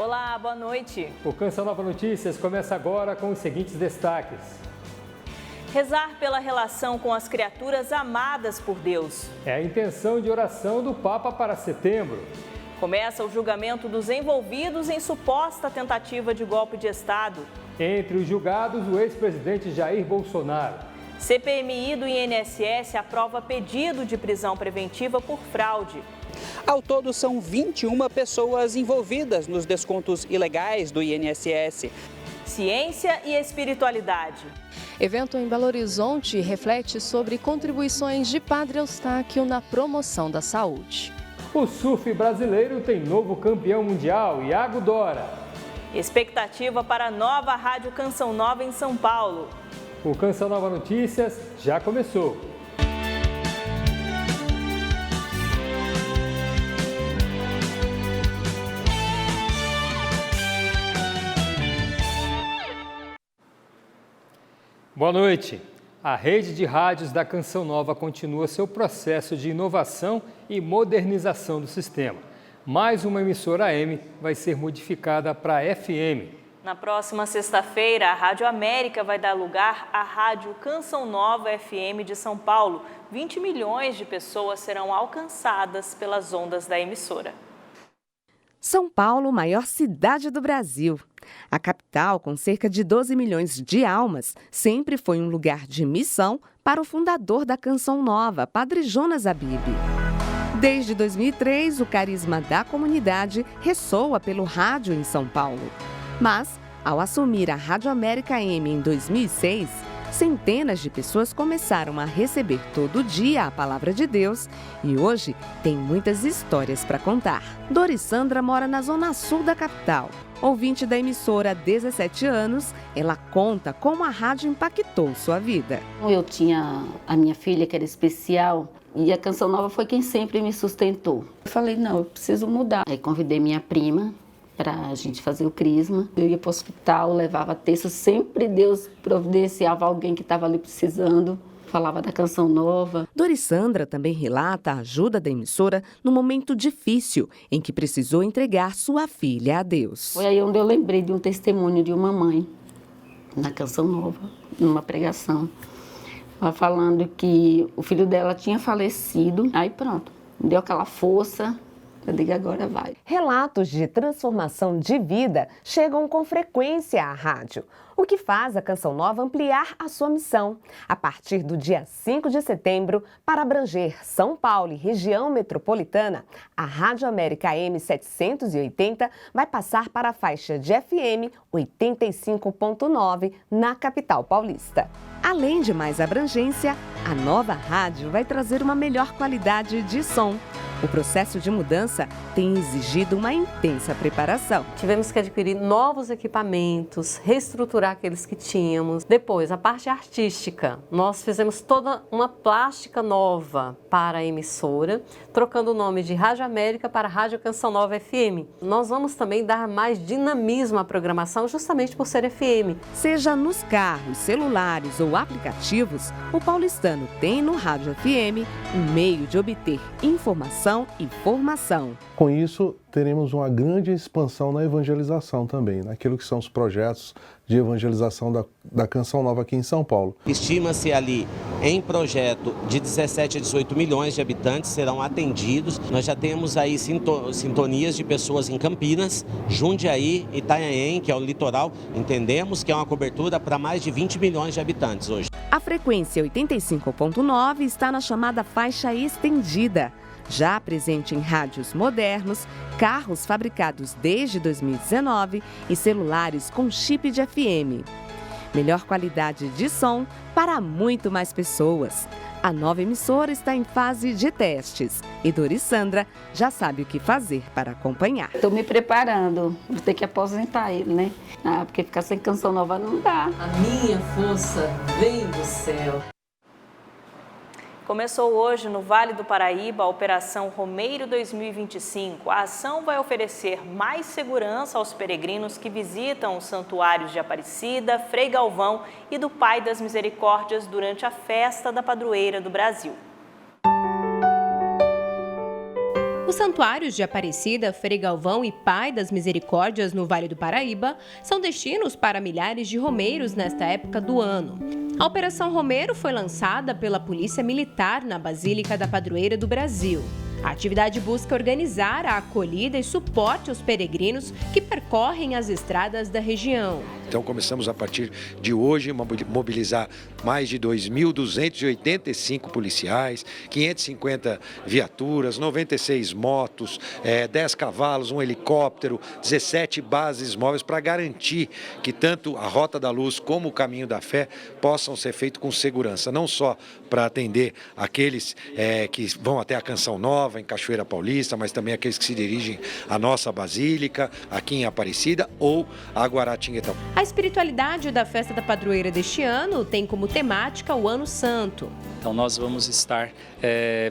Olá, boa noite. O Canção Nova Notícias começa agora com os seguintes destaques. Rezar pela relação com as criaturas amadas por Deus. É a intenção de oração do Papa para setembro. Começa o julgamento dos envolvidos em suposta tentativa de golpe de Estado. Entre os julgados, o ex-presidente Jair Bolsonaro. CPMI do INSS aprova pedido de prisão preventiva por fraude. Ao todo, são 21 pessoas envolvidas nos descontos ilegais do INSS. Ciência e espiritualidade. Evento em Belo Horizonte reflete sobre contribuições de Padre Eustáquio na promoção da saúde. O surf brasileiro tem novo campeão mundial, Iago Dora. Expectativa para a nova Rádio Canção Nova em São Paulo. O Canção Nova Notícias já começou. Boa noite. A rede de rádios da Canção Nova continua seu processo de inovação e modernização do sistema. Mais uma emissora AM vai ser modificada para FM. Na próxima sexta-feira, a Rádio América vai dar lugar à Rádio Canção Nova FM de São Paulo. 20 milhões de pessoas serão alcançadas pelas ondas da emissora. São Paulo, maior cidade do Brasil. A capital, com cerca de 12 milhões de almas, sempre foi um lugar de missão para o fundador da Canção Nova, Padre Jonas Abib. Desde 2003, o carisma da comunidade ressoa pelo rádio em São Paulo. Mas, ao assumir a Rádio América AM em 2006, centenas de pessoas começaram a receber todo dia a palavra de Deus e hoje tem muitas histórias para contar. Dorissandra mora na zona sul da capital. Ouvinte da emissora há 17 anos, ela conta como a rádio impactou sua vida. Eu tinha a minha filha que era especial e a Canção Nova foi quem sempre me sustentou. Eu falei, não, eu preciso mudar. Aí convidei minha prima para a gente fazer o crisma. Eu ia para o hospital, levava texto, sempre Deus providenciava alguém que estava ali precisando. Falava da Canção Nova. Dorissandra também relata a ajuda da emissora no momento difícil em que precisou entregar sua filha a Deus. Foi aí onde eu lembrei de um testemunho de uma mãe na Canção Nova, numa pregação. Ela falando que o filho dela tinha falecido. Aí pronto, me deu aquela força. Eu digo, agora vai. Relatos de transformação de vida chegam com frequência à rádio, o que faz a Canção Nova ampliar a sua missão. A partir do dia 5 de setembro, para abranger São Paulo e região metropolitana, a Rádio América AM 780 vai passar para a faixa de FM 85.9 na capital paulista. Além de mais abrangência, a nova rádio vai trazer uma melhor qualidade de som. O processo de mudança tem exigido uma intensa preparação. Tivemos que adquirir novos equipamentos, reestruturar aqueles que tínhamos. Depois, a parte artística. Nós fizemos toda uma plástica nova para a emissora, trocando o nome de Rádio América para Rádio Canção Nova FM. Nós vamos também dar mais dinamismo à programação, justamente por ser FM. Seja nos carros, celulares ou aplicativos, o paulistano tem no Rádio FM um meio de obter informação e formação. Com isso, teremos uma grande expansão na evangelização também, naquilo que são os projetos de evangelização da Canção Nova aqui em São Paulo. Estima-se ali, em projeto, de 17 a 18 milhões de habitantes serão atendidos. Nós já temos aí sintonias de pessoas em Campinas, Jundiaí, Itanhaém, que é o litoral. Entendemos que é uma cobertura para mais de 20 milhões de habitantes hoje. A frequência 85.9 está na chamada faixa estendida. Já presente em rádios modernos, carros fabricados desde 2019 e celulares com chip de FM. Melhor qualidade de som para muito mais pessoas. A nova emissora está em fase de testes e Dorissandra já sabe o que fazer para acompanhar. Estou me preparando, vou ter que aposentar ele, né? Porque ficar sem Canção Nova não dá. A minha força vem do céu. Começou hoje no Vale do Paraíba a Operação Romeiro 2025. A ação vai oferecer mais segurança aos peregrinos que visitam os santuários de Aparecida, Frei Galvão e do Pai das Misericórdias durante a festa da Padroeira do Brasil. Os santuários de Aparecida, Frei Galvão e Pai das Misericórdias no Vale do Paraíba são destinos para milhares de romeiros nesta época do ano. A Operação Romeiro foi lançada pela Polícia Militar na Basílica da Padroeira do Brasil. A atividade busca organizar a acolhida e suporte aos peregrinos que percorrem as estradas da região. Então começamos a partir de hoje a mobilizar mais de 2.285 policiais, 550 viaturas, 96 motos, 10 cavalos, um helicóptero, 17 bases móveis para garantir que tanto a Rota da Luz como o Caminho da Fé possam ser feitos com segurança, não só para atender aqueles que vão até a Canção Nova, em Cachoeira Paulista, mas também aqueles que se dirigem à nossa Basílica, aqui em Aparecida ou a Guaratinguetá. A espiritualidade da Festa da Padroeira deste ano tem como temática o Ano Santo. Então nós vamos estar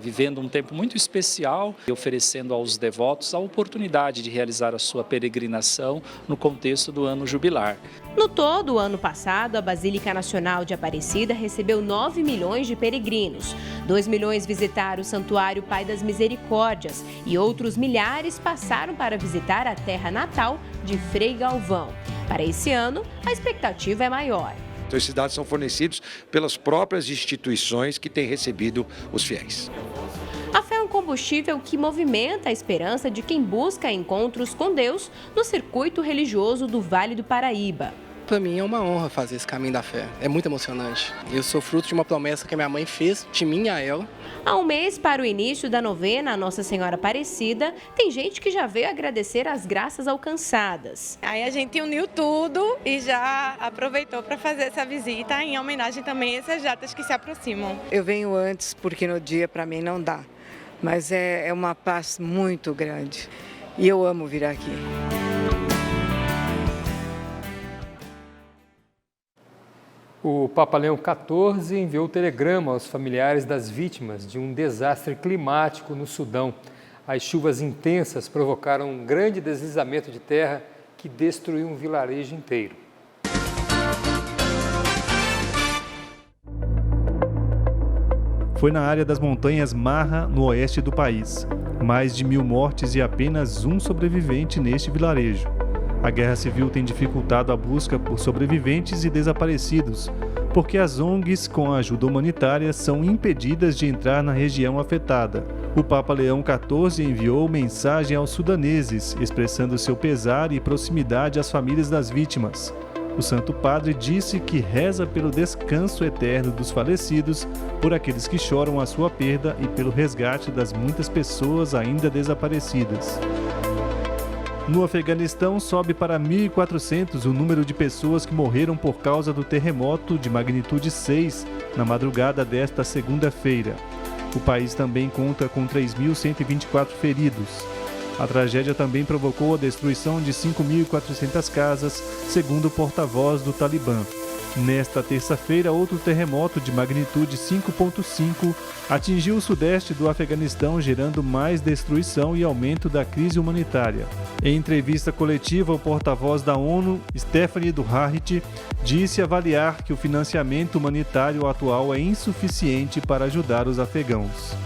vivendo um tempo muito especial e oferecendo aos devotos a oportunidade de realizar a sua peregrinação no contexto do ano jubilar. No todo, ano passado, a Basílica Nacional de Aparecida recebeu 9 milhões de peregrinos. 2 milhões visitaram o Santuário Pai das Misericórdias e outros milhares passaram para visitar a terra natal de Frei Galvão. Para esse ano, a expectativa é maior. Então, esses dados são fornecidos pelas próprias instituições que têm recebido os fiéis. A fé é um combustível que movimenta a esperança de quem busca encontros com Deus no circuito religioso do Vale do Paraíba. Para mim é uma honra fazer esse caminho da fé, é muito emocionante. Eu sou fruto de uma promessa que a minha mãe fez de mim e a ela. Há um mês para o início da novena a Nossa Senhora Aparecida, tem gente que já veio agradecer as graças alcançadas. Aí a gente uniu tudo e já aproveitou para fazer essa visita em homenagem também a essas datas que se aproximam. Eu venho antes porque no dia para mim não dá, mas é uma paz muito grande e eu amo vir aqui. O Papa Leão XIV enviou telegrama aos familiares das vítimas de um desastre climático no Sudão. As chuvas intensas provocaram um grande deslizamento de terra que destruiu um vilarejo inteiro. Foi na área das montanhas Marra, no oeste do país. Mais de 1.000 mortes e apenas um sobrevivente neste vilarejo. A guerra civil tem dificultado a busca por sobreviventes e desaparecidos, porque as ONGs com a ajuda humanitária são impedidas de entrar na região afetada. O Papa Leão XIV enviou mensagem aos sudaneses, expressando seu pesar e proximidade às famílias das vítimas. O Santo Padre disse que reza pelo descanso eterno dos falecidos, por aqueles que choram a sua perda e pelo resgate das muitas pessoas ainda desaparecidas. No Afeganistão, sobe para 1.400 o número de pessoas que morreram por causa do terremoto de magnitude 6 na madrugada desta segunda-feira. O país também conta com 3.124 feridos. A tragédia também provocou a destruição de 5.400 casas, segundo o porta-voz do Talibã. Nesta terça-feira, outro terremoto de magnitude 5,5 atingiu o sudeste do Afeganistão, gerando mais destruição e aumento da crise humanitária. Em entrevista coletiva, o porta-voz da ONU, Stephanie Dujarric, disse avaliar que o financiamento humanitário atual é insuficiente para ajudar os afegãos.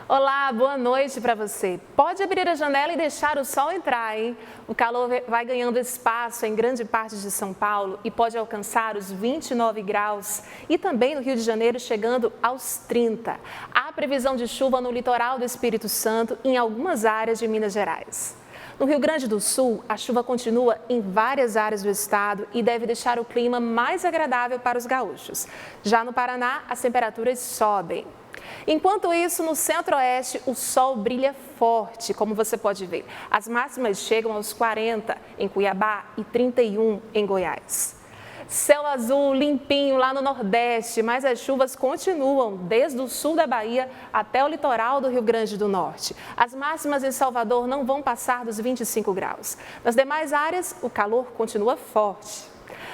Olá, boa noite para você. Pode abrir a janela e deixar o sol entrar, hein? O calor vai ganhando espaço em grande parte de São Paulo e pode alcançar os 29 graus e também no Rio de Janeiro chegando aos 30. Há previsão de chuva no litoral do Espírito Santo e em algumas áreas de Minas Gerais. No Rio Grande do Sul, a chuva continua em várias áreas do estado e deve deixar o clima mais agradável para os gaúchos. Já no Paraná, as temperaturas sobem. Enquanto isso, no centro-oeste, o sol brilha forte, como você pode ver. As máximas chegam aos 40 em Cuiabá e 31 em Goiás. Céu azul limpinho lá no Nordeste, mas as chuvas continuam desde o sul da Bahia até o litoral do Rio Grande do Norte. As máximas em Salvador não vão passar dos 25 graus. Nas demais áreas, o calor continua forte.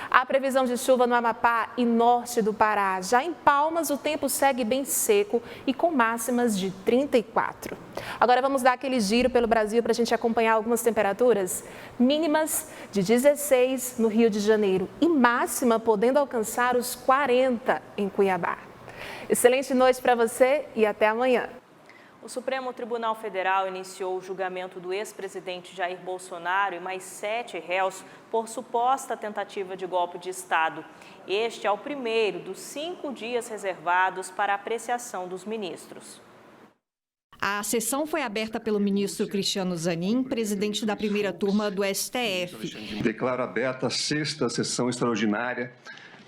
Há previsão de chuva no Amapá e norte do Pará. Já em Palmas, o tempo segue bem seco e com máximas de 34. Agora vamos dar aquele giro pelo Brasil para a gente acompanhar algumas temperaturas. Mínimas de 16 no Rio de Janeiro e máxima podendo alcançar os 40 em Cuiabá. Excelente noite para você e até amanhã. O Supremo Tribunal Federal iniciou o julgamento do ex-presidente Jair Bolsonaro e mais 7 réus por suposta tentativa de golpe de Estado. Este é o primeiro dos 5 dias reservados para apreciação dos ministros. A sessão foi aberta pelo ministro Cristiano Zanin, presidente da primeira turma do STF. Declaro aberta a 6ª sessão extraordinária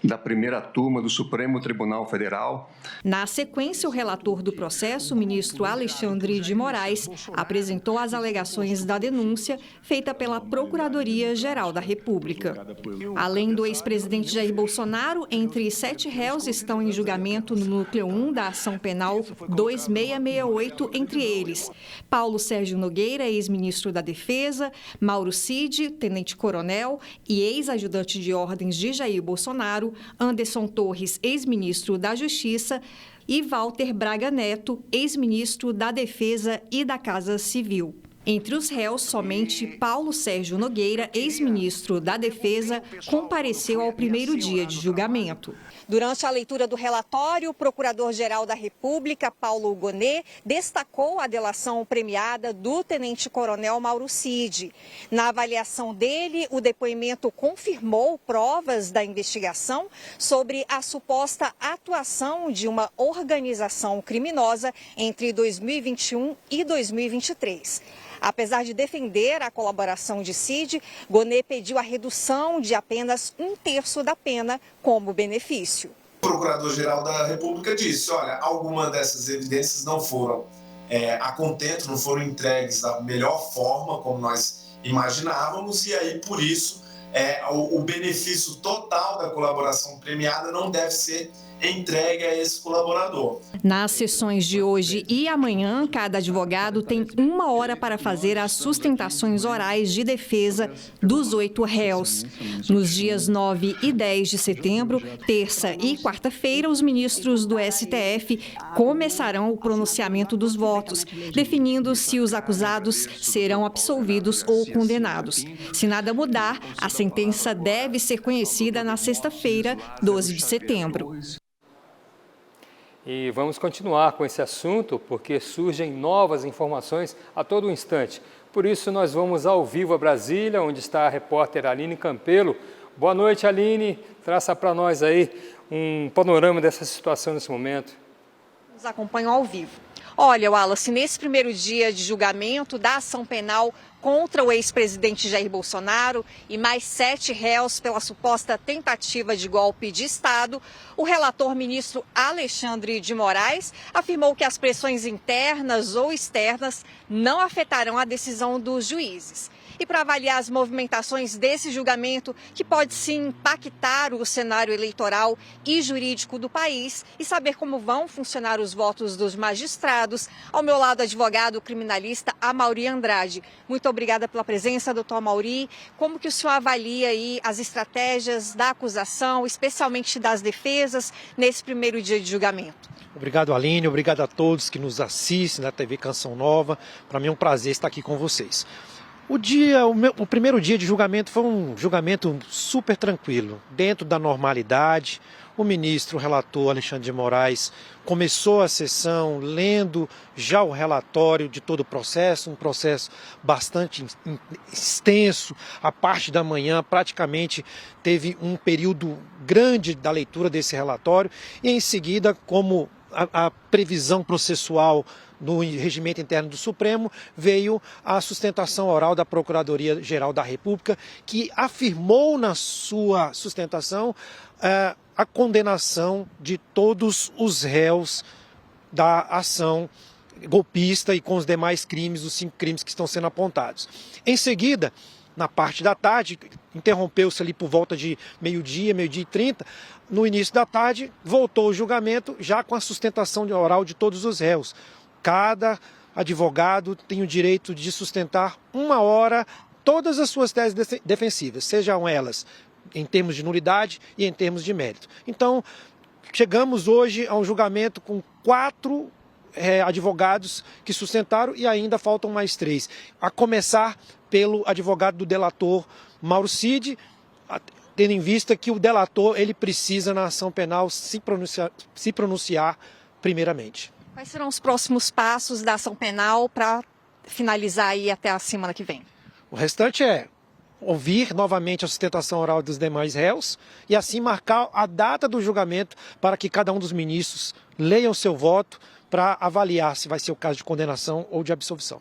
da primeira turma do Supremo Tribunal Federal. Na sequência, o relator do processo, o ministro Alexandre de Moraes, apresentou as alegações da denúncia feita pela Procuradoria-Geral da República. Além do ex-presidente Jair Bolsonaro, entre 7 réus estão em julgamento no núcleo 1 da ação penal 2668, entre eles Paulo Sérgio Nogueira, ex-ministro da Defesa, Mauro Cid, tenente-coronel e ex-ajudante de ordens de Jair Bolsonaro, Anderson Torres, ex-ministro da Justiça, e Walter Braga Neto, ex-ministro da Defesa e da Casa Civil. Entre os réus, somente Paulo Sérgio Nogueira, ex-ministro da Defesa, compareceu ao primeiro dia de julgamento. Durante a leitura do relatório, o Procurador-Geral da República, Paulo Gonet, destacou a delação premiada do tenente-coronel Mauro Cid. Na avaliação dele, o depoimento confirmou provas da investigação sobre a suposta atuação de uma organização criminosa entre 2021 e 2023. Apesar de defender a colaboração de Cid, Gonet pediu a redução de apenas 1/3 da pena como benefício. O Procurador-Geral da República disse, olha, algumas dessas evidências não foram a contento, não foram entregues da melhor forma, como nós imaginávamos, e aí, por isso, o benefício total da colaboração premiada não deve ser entregue a esse colaborador. Nas sessões de hoje e amanhã, cada advogado tem 1 hora para fazer as sustentações orais de defesa dos 8 réus. Nos dias 9 e 10 de setembro, terça e quarta-feira, os ministros do STF começarão o pronunciamento dos votos, definindo se os acusados serão absolvidos ou condenados. Se nada mudar, a sentença deve ser conhecida na sexta-feira, 12 de setembro. E vamos continuar com esse assunto porque surgem novas informações a todo instante. Por isso, nós vamos ao vivo a Brasília, onde está a repórter Aline Campelo. Boa noite, Aline. Traça para nós aí um panorama dessa situação nesse momento. Nos acompanham ao vivo. Olha, Wallace, nesse primeiro dia de julgamento da ação penal contra o ex-presidente Jair Bolsonaro e mais 7 réus pela suposta tentativa de golpe de Estado, o relator ministro Alexandre de Moraes afirmou que as pressões internas ou externas não afetarão a decisão dos juízes. E para avaliar as movimentações desse julgamento, que pode sim impactar o cenário eleitoral e jurídico do país, e saber como vão funcionar os votos dos magistrados, ao meu lado, advogado criminalista Amaury Andrade. Muito obrigada pela presença, doutor Amaury. Como que o senhor avalia aí as estratégias da acusação, especialmente das defesas, nesse primeiro dia de julgamento? Obrigado, Aline. Obrigado a todos que nos assistem na TV Canção Nova. Para mim é um prazer estar aqui com vocês. O primeiro dia de julgamento foi um julgamento super tranquilo, dentro da normalidade. O ministro, o relator Alexandre de Moraes, começou a sessão lendo já o relatório de todo o processo, um processo bastante extenso. A parte da manhã praticamente teve um período grande da leitura desse relatório e em seguida, como a previsão processual no regimento interno do Supremo, veio a sustentação oral da Procuradoria-Geral da República, que afirmou na sua sustentação a condenação de todos os réus da ação golpista e com os demais crimes, os 5 crimes que estão sendo apontados. Em seguida, na parte da tarde, interrompeu-se ali por volta de meio-dia, meio-dia e 30, no início da tarde, voltou o julgamento já com a sustentação oral de todos os réus. Cada advogado tem o direito de sustentar 1 hora todas as suas teses defensivas, sejam elas em termos de nulidade e em termos de mérito. Então, chegamos hoje a um julgamento com 4 advogados que sustentaram e ainda faltam mais 3. A começar pelo advogado do delator Mauro Cid, tendo em vista que o delator ele precisa, na ação penal, se pronunciar primeiramente. Quais serão os próximos passos da ação penal para finalizar aí até a semana que vem? O restante é ouvir novamente a sustentação oral dos demais réus e assim marcar a data do julgamento para que cada um dos ministros leiam o seu voto para avaliar se vai ser o caso de condenação ou de absolvição.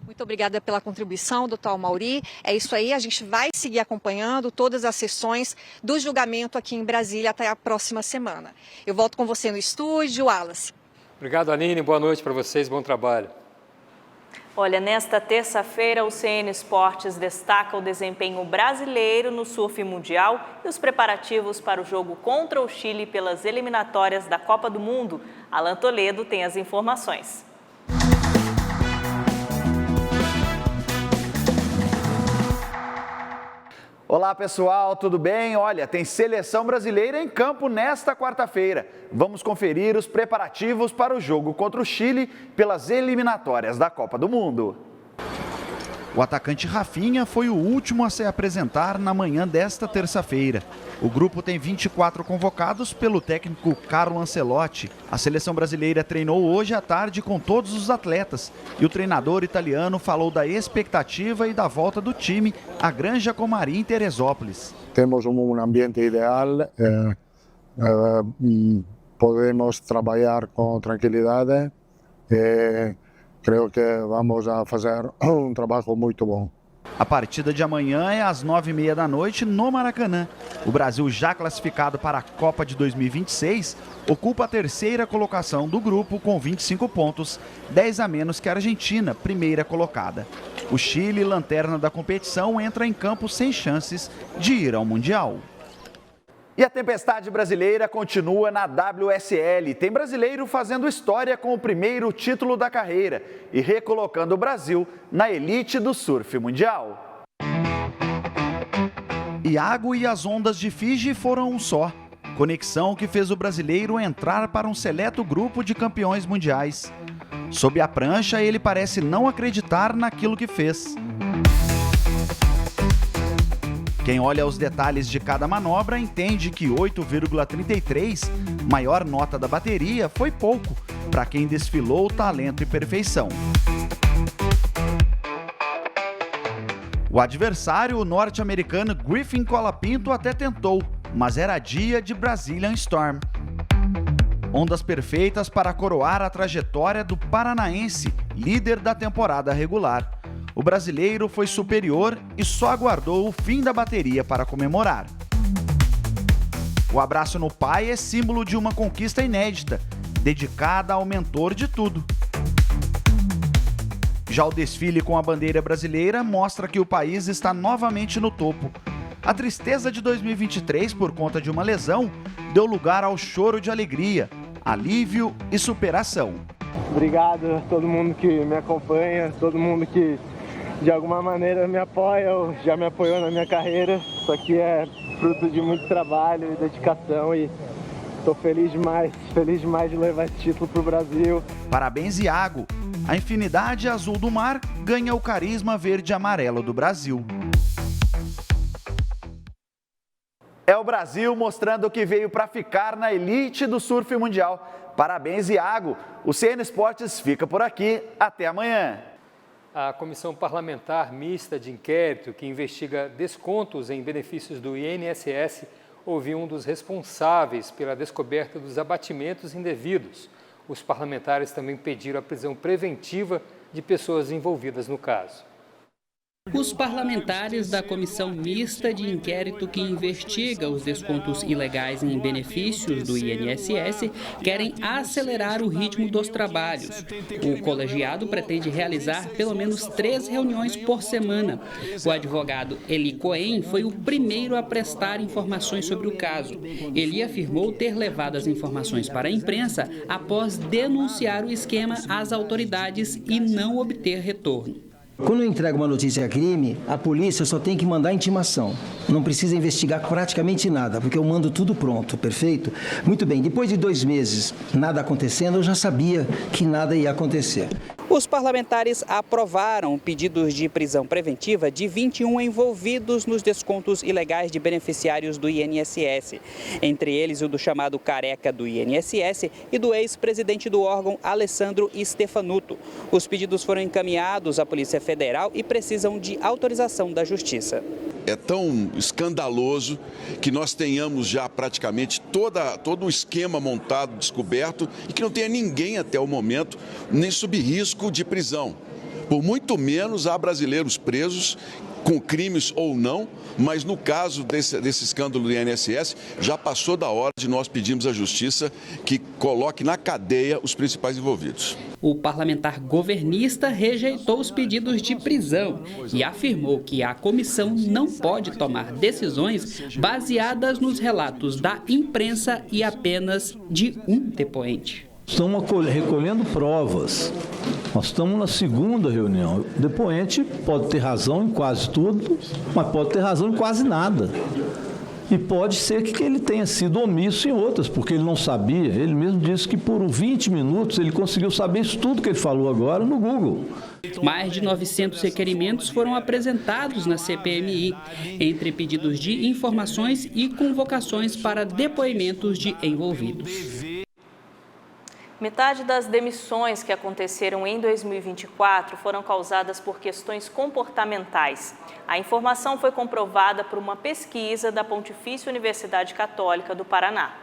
Muito obrigada pela contribuição, doutor Amaury. É isso aí, a gente vai seguir acompanhando todas as sessões do julgamento aqui em Brasília até a próxima semana. Eu volto com você no estúdio, Wallace. Obrigado, Aline. Boa noite para vocês, bom trabalho. Olha, nesta terça-feira, o CN Esportes destaca o desempenho brasileiro no surf mundial e os preparativos para o jogo contra o Chile pelas eliminatórias da Copa do Mundo. Alan Toledo tem as informações. Olá pessoal, tudo bem? Olha, tem seleção brasileira em campo nesta quarta-feira. Vamos conferir os preparativos para o jogo contra o Chile pelas eliminatórias da Copa do Mundo. O atacante Rafinha foi o último a se apresentar na manhã desta terça-feira. O grupo tem 24 convocados pelo técnico Carlo Ancelotti. A seleção brasileira treinou hoje à tarde com todos os atletas e o treinador italiano falou da expectativa e da volta do time à Granja Comari em Teresópolis. Temos um ambiente ideal, podemos trabalhar com tranquilidade. Creio que vamos a fazer um trabalho muito bom. A partida de amanhã é às 9h30 da noite no Maracanã. O Brasil, já classificado para a Copa de 2026, ocupa a terceira colocação do grupo com 25 pontos, 10 a menos que a Argentina, primeira colocada. O Chile, lanterna da competição, entra em campo sem chances de ir ao Mundial. E a tempestade brasileira continua na WSL. Tem brasileiro fazendo história com o primeiro título da carreira e recolocando o Brasil na elite do surf mundial. Iago e as ondas de Fiji foram um só. Conexão que fez o brasileiro entrar para um seleto grupo de campeões mundiais. Sob a prancha, ele parece não acreditar naquilo que fez. Quem olha os detalhes de cada manobra entende que 8,33, maior nota da bateria, foi pouco para quem desfilou talento e perfeição. O adversário, o norte-americano Griffin Colapinto, até tentou, mas era dia de Brazilian Storm. Ondas perfeitas para coroar a trajetória do paranaense, líder da temporada regular. O brasileiro foi superior e só aguardou o fim da bateria para comemorar. O abraço no pai é símbolo de uma conquista inédita, dedicada ao mentor de tudo. Já o desfile com a bandeira brasileira mostra que o país está novamente no topo. A tristeza de 2023 por conta de uma lesão deu lugar ao choro de alegria, alívio e superação. Obrigado a todo mundo que me acompanha, todo mundo que de alguma maneira me apoia ou já me apoiou na minha carreira. Isso aqui é fruto de muito trabalho e dedicação e estou feliz demais de levar esse título para o Brasil. Parabéns, Iago! A infinidade azul do mar ganha o carisma verde e amarelo do Brasil. É o Brasil mostrando que veio para ficar na elite do surf mundial. Parabéns, Iago! O CN Esportes fica por aqui. Até amanhã! A Comissão Parlamentar Mista de Inquérito, que investiga descontos em benefícios do INSS, ouviu um dos responsáveis pela descoberta dos abatimentos indevidos. Os parlamentares também pediram a prisão preventiva de pessoas envolvidas no caso. Os parlamentares da Comissão Mista de Inquérito que investiga os descontos ilegais em benefícios do INSS querem acelerar o ritmo dos trabalhos. O colegiado pretende realizar pelo menos 3 reuniões por semana. O advogado Eli Cohen foi o primeiro a prestar informações sobre o caso. Ele afirmou ter levado as informações para a imprensa após denunciar o esquema às autoridades e não obter retorno. Quando eu entrego uma notícia crime, a polícia só tem que mandar intimação. Não precisa investigar praticamente nada, porque eu mando tudo pronto, perfeito? Muito bem, depois de 2 meses, nada acontecendo, eu já sabia que nada ia acontecer. Os parlamentares aprovaram pedidos de prisão preventiva de 21 envolvidos nos descontos ilegais de beneficiários do INSS. Entre eles o do chamado careca do INSS e do ex-presidente do órgão, Alessandro Stefanuto. Os pedidos foram encaminhados à Polícia Federal e precisam de autorização da Justiça. É tão escandaloso que nós tenhamos já praticamente todo o esquema montado, descoberto, e que não tenha ninguém até o momento nem sob risco de prisão. Por muito menos há brasileiros presos com crimes ou não, mas no caso desse escândalo do INSS, já passou da hora de nós pedirmos à Justiça que coloque na cadeia os principais envolvidos. O parlamentar governista rejeitou os pedidos de prisão e afirmou que a comissão não pode tomar decisões baseadas nos relatos da imprensa e apenas de um depoente. Estamos recolhendo provas. Nós estamos na segunda reunião. O depoente pode ter razão em quase tudo, mas pode ter razão em quase nada. E pode ser que ele tenha sido omisso em outras, porque ele não sabia. Ele mesmo disse que por 20 minutos ele conseguiu saber isso tudo que ele falou agora no Google. Mais de 900 requerimentos foram apresentados na CPMI, entre pedidos de informações e convocações para depoimentos de envolvidos. Metade das demissões que aconteceram em 2024 foram causadas por questões comportamentais. A informação foi comprovada por uma pesquisa da Pontifícia Universidade Católica do Paraná.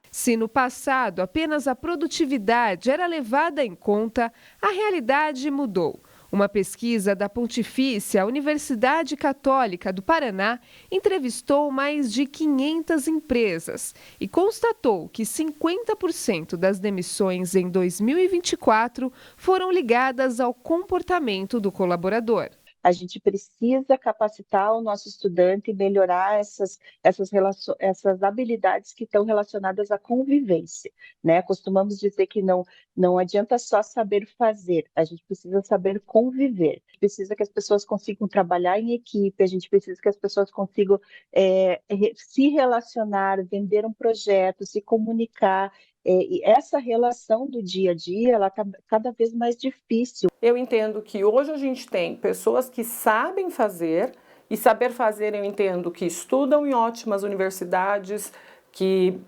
Se no passado apenas a produtividade era levada em conta, a realidade mudou. Uma pesquisa da Pontifícia Universidade Católica do Paraná entrevistou mais de 500 empresas e constatou que 50% das demissões em 2024 foram ligadas ao comportamento do colaborador. A gente precisa capacitar o nosso estudante e melhorar essas habilidades que estão relacionadas à convivência, né? Costumamos dizer que não adianta só saber fazer, a gente precisa saber conviver. A gente precisa que as pessoas consigam trabalhar em equipe, a gente precisa que as pessoas consigam se relacionar, vender um projeto, se comunicar. E essa relação do dia a dia, ela está cada vez mais difícil. Eu entendo que hoje a gente tem pessoas que sabem fazer, e saber fazer eu entendo que estudam em ótimas universidades, que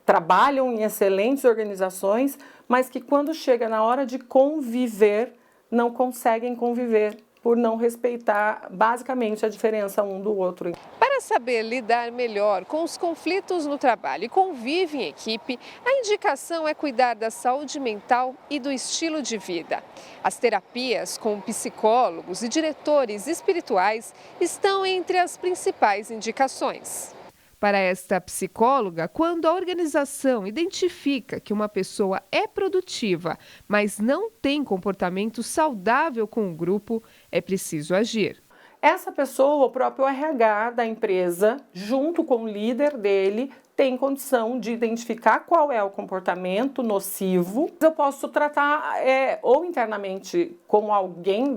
trabalham em excelentes organizações, mas que quando chega na hora de conviver, não conseguem conviver, por não respeitar basicamente a diferença um do outro. Para saber lidar melhor com os conflitos no trabalho e conviver em equipe, a indicação é cuidar da saúde mental e do estilo de vida. As terapias com psicólogos e diretores espirituais estão entre as principais indicações. Para esta psicóloga, quando a organização identifica que uma pessoa é produtiva, mas não tem comportamento saudável com o grupo, é preciso agir. Essa pessoa, o próprio RH da empresa, junto com o líder dele, tem condição de identificar qual é o comportamento nocivo. Eu posso tratar ou internamente com alguém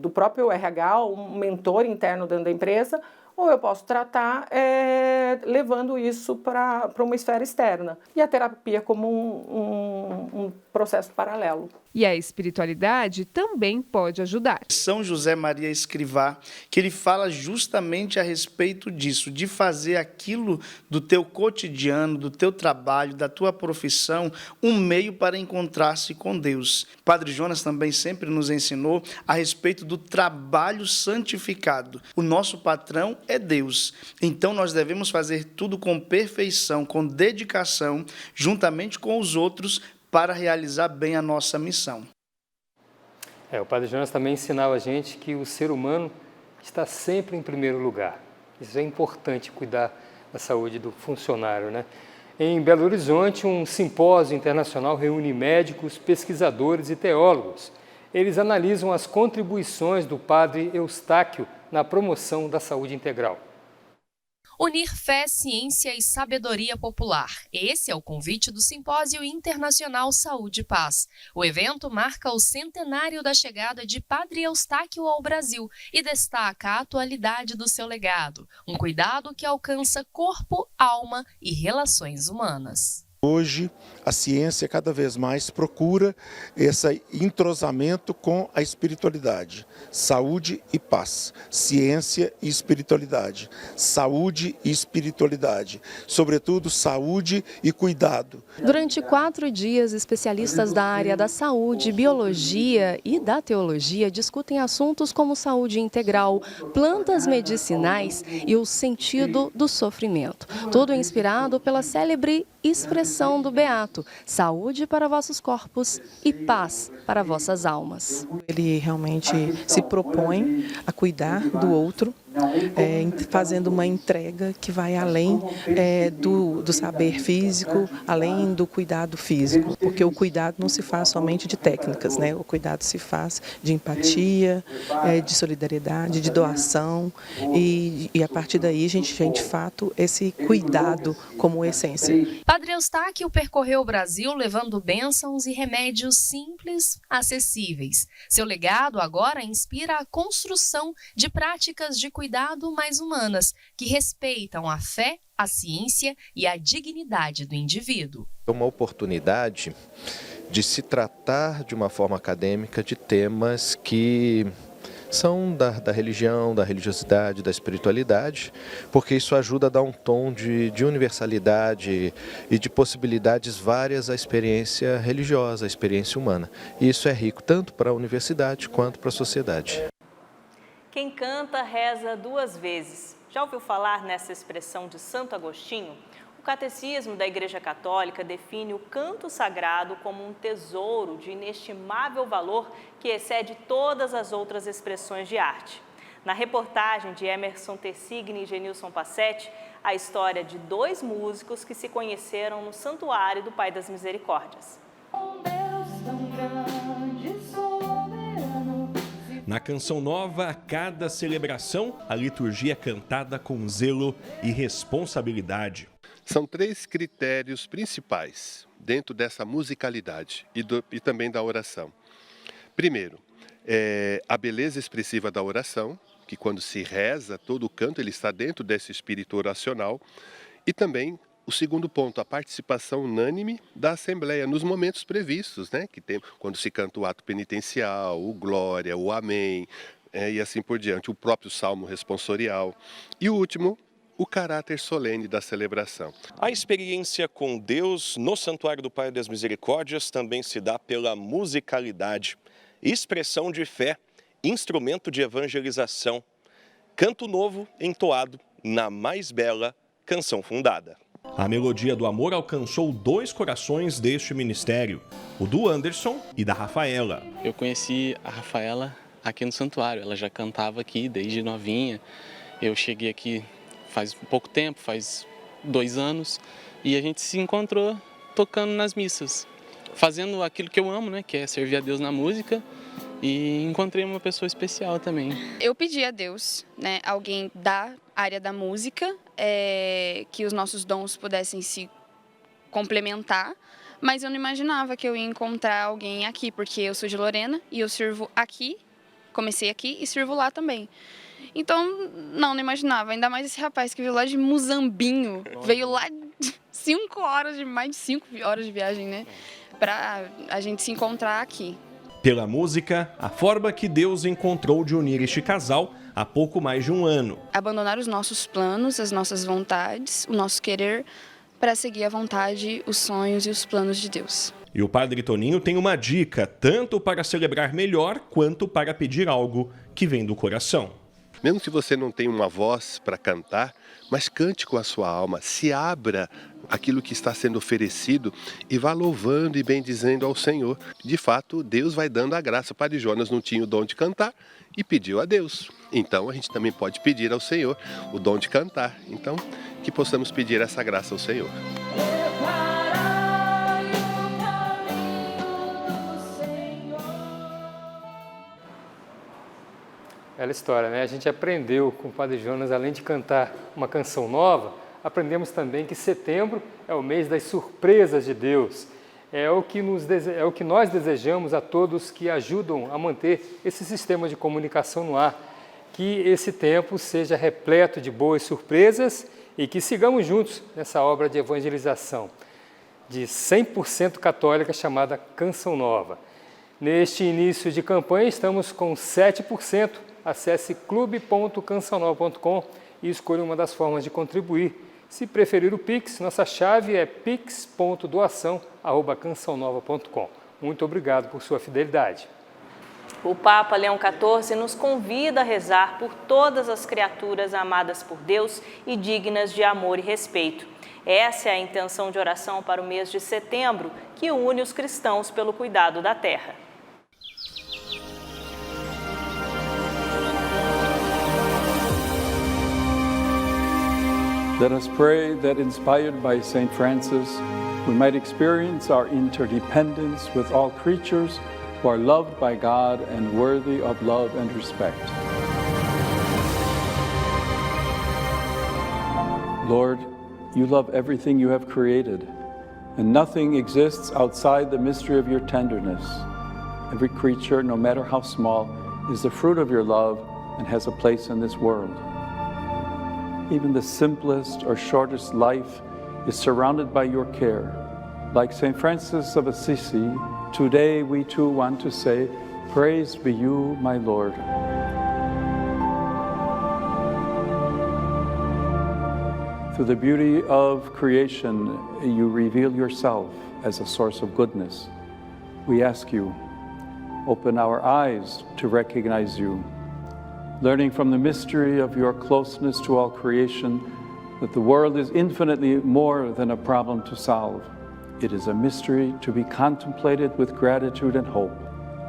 do próprio RH, um mentor interno dentro da empresa, ou eu posso tratar levando isso para uma esfera externa. E a terapia como um processo paralelo. E a espiritualidade também pode ajudar. São José Maria Escrivá, que ele fala justamente a respeito disso, de fazer aquilo do teu cotidiano, do teu trabalho, da tua profissão, um meio para encontrar-se com Deus. Padre Jonas também sempre nos ensinou a respeito do trabalho santificado. O nosso patrão é Deus. Então nós devemos fazer tudo com perfeição, com dedicação, juntamente com os outros, para realizar bem a nossa missão. O Padre Jonas também ensinava a gente que o ser humano está sempre em primeiro lugar. Isso é importante, cuidar da saúde do funcionário, né? Em Belo Horizonte, um simpósio internacional reúne médicos, pesquisadores e teólogos. Eles analisam as contribuições do padre Eustáquio na promoção da saúde integral. Unir fé, ciência e sabedoria popular. Esse é o convite do Simpósio Internacional Saúde e Paz. O evento marca o centenário da chegada de Padre Eustáquio ao Brasil e destaca a atualidade do seu legado, um cuidado que alcança corpo, alma e relações humanas. Hoje, a ciência cada vez mais procura esse entrosamento com a espiritualidade. Saúde e paz, ciência e espiritualidade, saúde e espiritualidade, sobretudo saúde e cuidado. Durante 4 dias, especialistas da área da saúde, biologia e da teologia discutem assuntos como saúde integral, plantas medicinais e o sentido do sofrimento. Tudo inspirado pela célebre expressão do Beato: saúde para vossos corpos e paz para vossas almas. Ele realmente se propõe a cuidar do outro, fazendo uma entrega que vai além do saber físico, além do cuidado físico, porque o cuidado não se faz somente de técnicas, né? O cuidado se faz de empatia, de solidariedade, de doação, e a partir daí a gente tem de fato esse cuidado como essência. Padre Eustáquio percorreu o Brasil levando bênçãos e remédios simples, acessíveis. Seu legado agora inspira a construção de práticas de cuidado mais humanas, que respeitam a fé, a ciência e a dignidade do indivíduo. É uma oportunidade de se tratar de uma forma acadêmica de temas que são da religião, da religiosidade, da espiritualidade, porque isso ajuda a dar um tom de universalidade e de possibilidades várias à experiência religiosa, à experiência humana. E isso é rico tanto para a universidade quanto para a sociedade. Quem canta, reza 2 vezes. Já ouviu falar nessa expressão de Santo Agostinho? O Catecismo da Igreja Católica define o canto sagrado como um tesouro de inestimável valor que excede todas as outras expressões de arte. Na reportagem de Emerson Tessigni e Genilson Passetti, a história de 2 músicos que se conheceram no Santuário do Pai das Misericórdias. Na Canção Nova, a cada celebração, a liturgia é cantada com zelo e responsabilidade. São 3 critérios principais dentro dessa musicalidade e também da oração. Primeiro, a beleza expressiva da oração, que quando se reza, todo o canto ele está dentro desse espírito oracional. E também o segundo ponto, a participação unânime da Assembleia nos momentos previstos, né? Que tem, quando se canta o ato penitencial, o glória, o amém, e assim por diante, o próprio salmo responsorial. E o último, o caráter solene da celebração. A experiência com Deus no Santuário do Pai das Misericórdias também se dá pela musicalidade, expressão de fé, instrumento de evangelização, canto novo entoado na mais bela canção fundada. A melodia do amor alcançou 2 corações deste ministério, o do Anderson e da Rafaela. Eu conheci a Rafaela aqui no santuário, ela já cantava aqui desde novinha. Eu cheguei aqui faz pouco tempo, faz 2 anos, e a gente se encontrou tocando nas missas, fazendo aquilo que eu amo, né, que é servir a Deus na música, e encontrei uma pessoa especial também. Eu pedi a Deus, né, alguém da área da música, que os nossos dons pudessem se complementar, mas eu não imaginava que eu ia encontrar alguém aqui, porque eu sou de Lorena e eu sirvo aqui, comecei aqui e sirvo lá também. Então, não imaginava, ainda mais esse rapaz que veio lá de Muzambinho, veio lá de 5 horas, mais de 5 horas de viagem, né, pra a gente se encontrar aqui. Pela música, a forma que Deus encontrou de unir este casal há pouco mais de 1 ano. Abandonar os nossos planos, as nossas vontades, o nosso querer, para seguir a vontade, os sonhos e os planos de Deus. E o Padre Toninho tem uma dica, tanto para celebrar melhor, quanto para pedir algo que vem do coração. Mesmo se você não tem uma voz para cantar, mas cante com a sua alma, se abra aquilo que está sendo oferecido e vá louvando e bendizendo ao Senhor. De fato, Deus vai dando a graça. O Padre Jonas não tinha o dom de cantar e pediu a Deus. Então, a gente também pode pedir ao Senhor o dom de cantar. Então, que possamos pedir essa graça ao Senhor. Bela história, né? A gente aprendeu com o Padre Jonas, além de cantar uma canção nova, aprendemos também que setembro é o mês das surpresas de Deus. É o que nós desejamos a todos que ajudam a manter esse sistema de comunicação no ar. Que esse tempo seja repleto de boas surpresas e que sigamos juntos nessa obra de evangelização de 100% católica chamada Canção Nova. Neste início de campanha estamos com 7%. Acesse clube.cançãonova.com e escolha uma das formas de contribuir. Se preferir o Pix, nossa chave é pix.doação@cançãonova.com. Muito obrigado por sua fidelidade. O Papa Leão XIV nos convida a rezar por todas as criaturas amadas por Deus e dignas de amor e respeito. Essa é a intenção de oração para o mês de setembro, que une os cristãos pelo cuidado da terra. Let us pray that, inspired by St. Francis, we might experience our interdependence with all creatures who are loved by God and worthy of love and respect. Lord, you love everything you have created, and nothing exists outside the mystery of your tenderness. Every creature, no matter how small, is the fruit of your love and has a place in this world. Even the simplest or shortest life is surrounded by your care. Like St. Francis of Assisi, today we too want to say, "Praised be you, my Lord." Through the beauty of creation, you reveal yourself as a source of goodness. We ask you, open our eyes to recognize you, learning from the mystery of your closeness to all creation, that the world is infinitely more than a problem to solve. It is a mystery to be contemplated with gratitude and hope.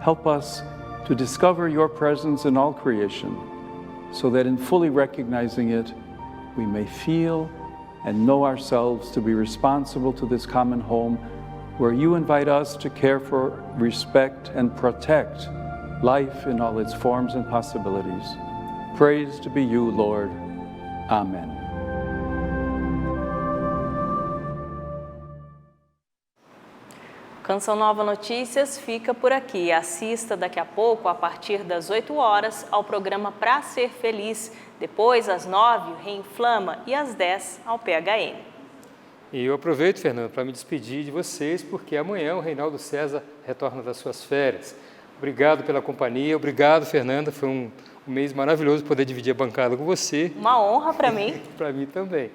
Help us to discover your presence in all creation, so that in fully recognizing it, we may feel and know ourselves to be responsible to this common home, where you invite us to care for, respect, and protect life in all its forms and possibilities. Praised be you, Lord. Amen. Canção Nova Notícias fica por aqui. Assista daqui a pouco, a partir das 8 horas, ao programa Pra Ser Feliz. Depois, às 9, o Reinflama e às 10, ao PHN. E eu aproveito, Fernando, para me despedir de vocês, porque amanhã o Reinaldo César retorna das suas férias. Obrigado pela companhia, obrigado, Fernanda, foi um mês maravilhoso poder dividir a bancada com você. Uma honra para mim. Para mim também.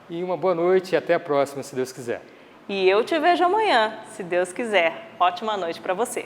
E uma boa noite e até a próxima, se Deus quiser. E eu te vejo amanhã, se Deus quiser. Ótima noite para você.